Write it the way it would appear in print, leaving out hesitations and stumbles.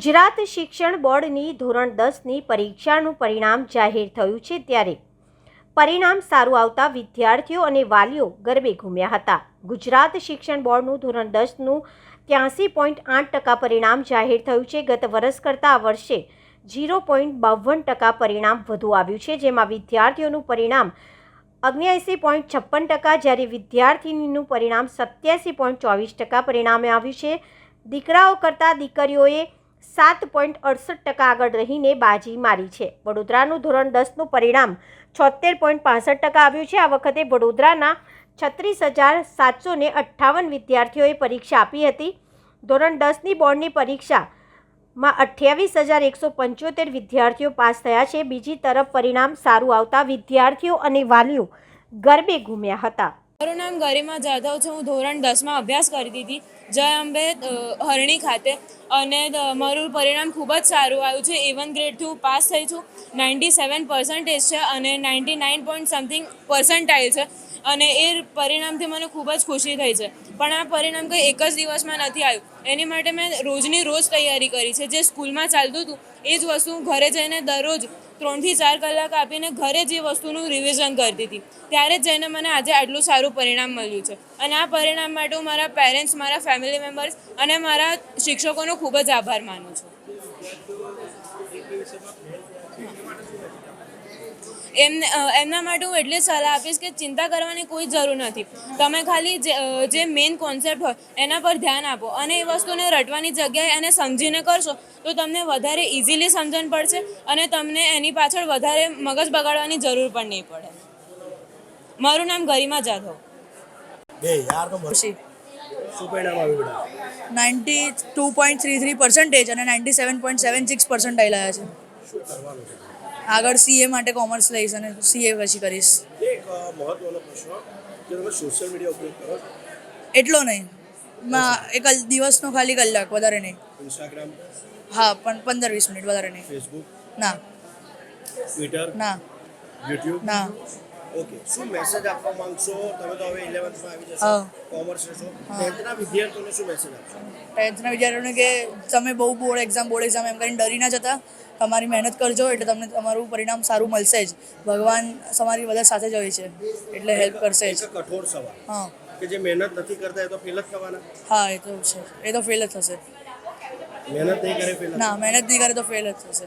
ગુજરાત શિક્ષણ બોર્ડની ધોરણ 10ની પરીક્ષાનું પરિણામ જાહેર થયું છે ત્યારે પરિણામ સારું આવતા વિદ્યાર્થીઓ અને વાલીઓ ગરબે ઘૂમ્યા હતા. ગુજરાત શિક્ષણ બોર્ડનું ધોરણ 10નું 83.8% પરિણામ જાહેર થયું છે. ગત વર્ષ કરતાં આ વર્ષે 0.52% પરિણામ વધુ આવ્યું છે, જેમાં વિદ્યાર્થીઓનું પરિણામ 79.56%, જ્યારે વિદ્યાર્થીનીનું પરિણામ 87.24% પરિણામે આવ્યું છે. દીકરાઓ કરતાં દીકરીઓએ 7.68% આગળ રહીને બાજી મારી છે. વડોદરાનું ધોરણ 10નું પરિણામ 76.65% આવ્યું છે. આ વખતે વડોદરાના 36,758 વિદ્યાર્થીઓએ પરીક્ષા આપી હતી. ધોરણ 10ની બોર્ડની પરીક્ષામાં 28,175 વિદ્યાર્થીઓ પાસ થયા છે. બીજી તરફ પરિણામ સારું આવતા વિદ્યાર્થીઓ અને વાલીઓ ગરબે ઘૂમ્યા હતા. મારું નામ ગરિમા જાધવ છે. હું ધોરણ 10માં અભ્યાસ કરતી હતી જય અંબે હરણી ખાતે, અને મારું પરિણામ ખૂબ જ સારું આવ્યું છે. A1 ગ્રેડથી હું પાસ થઈ છું. 97% છે અને 99 પોઈન્ટ સમથિંગ પર્સન્ટાઇલ છે, અને એ પરિણામથી મને ખૂબ જ ખુશી થઈ છે. પણ આ પરિણામ કંઈ એક જ દિવસમાં નથી આવ્યું. એની માટે મેં રોજની રોજ તૈયારી કરી છે. જે સ્કૂલમાં ચાલતું હતું એ જ વસ્તુ હું ઘરે જઈને દરરોજ 3 થી 4 કલાક આપીને ઘરે જ એ વસ્તુનું રિવિઝન કરતી હતી. ત્યારે જ જઈને મને આજે આટલું સારું પરિણામ મળ્યું છે. અને આ પરિણામ માટે હું મારા પેરેન્ટ્સ, મારા ફેમિલી મેમ્બર્સ અને મારા શિક્ષકોનો ખૂબ જ આભાર માનું છું. એમના માટે હું એટલી સલાહ આપીશ કે ચિંતા કરવાની કોઈ જરૂર નથી. તમે ખાલી જે મેઇન કોન્સેપ્ટ હોય એના પર ધ્યાન આપો, અને એ વસ્તુને રટવાની જગ્યાએ એને સમજીને કરશો તો તમને વધારે ઇઝીલી સમજણ પડશે અને તમને એની પાછળ વધારે મગજ બગાડવાની જરૂર પણ નહીં પડે. મારું નામ ગરિમા જાધવ. 92.33% અને 97.76% આવ્યા છે. આગળ CA માટે કોમર્સ લઈશ અને CA પછી કરીશ. એક મહત્વનો પ્રશ્ન કે તમે સોશિયલ મીડિયા ઉપયોગ કરો? એટલો નહીં, એક દિવસનો ખાલી કલાક, વધારે નહીં. ઇન્સ્ટાગ્રામ? હા, પણ 15-20 મિનિટ, વધારે નહીં. ફેસબુક? ના. ટ્વિટર? ના. યુટ્યુબ? ના. ઓકે, શું મેસેજ આપવા માંગશો? તમે તો હવે 11thમાં આવી જશો, કોમર્સ લેશો, 10thના વિદ્યાર્થીઓને શું મેસેજ આપશો? 10thના વિદ્યાર્થીઓને કે તમે બહુ બોર્ડ એક્ઝામ એમ કરીને ડરી ના જતા. તમારી મહેનત કરજો એટલે તમને તમારું પરિણામ સારું મળશે જ. ભગવાન તમારી બધા સાથે જ હોય છે એટલે હેલ્પ કરશે જ. એક કઠોર સવાલ. હા. કે જે મહેનત નથી કરતા એ તો ફેલ જ થવાના? હા, એ તો છે. એ તો ફેલ જ થશે. મહેનત નહીં કરે ફેલ? ના, મહેનત નહીં કરે તો ફેલ જ થશે.